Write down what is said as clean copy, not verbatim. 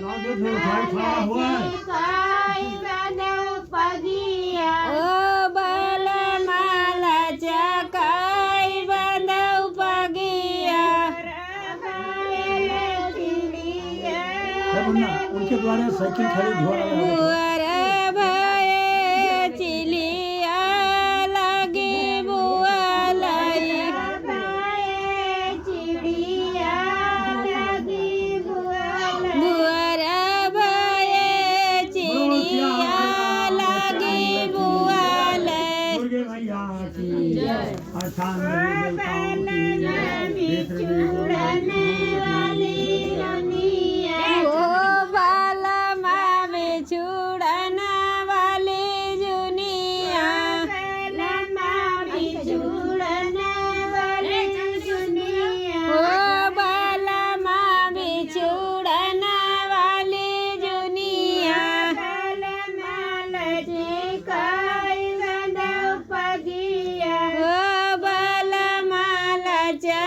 लागे थे उठाए खड़ा हुआ काय बंदव पगिया ओ बाल मालाच्या काय बांधव पगिया है मुन्ना उनके द्वारा साइकिल खरीद हो रहा है बुअर भये चिलिया लागे बुआलाई चिड़िया लगी बुआला बुअर भये चिड़िया लागे बुआले दुर्गे मैया की जय अर्थान देवताओं की चूड़ने वाली रनिया ओ बाल मावे छुड़न वाली जुनिया लम्बा बिछुड़ने वाली दुनिया ओ बाल मावे छुड़न वाली जुनिया माल जे काय बंदव पगिया ओ बाल मालाच्या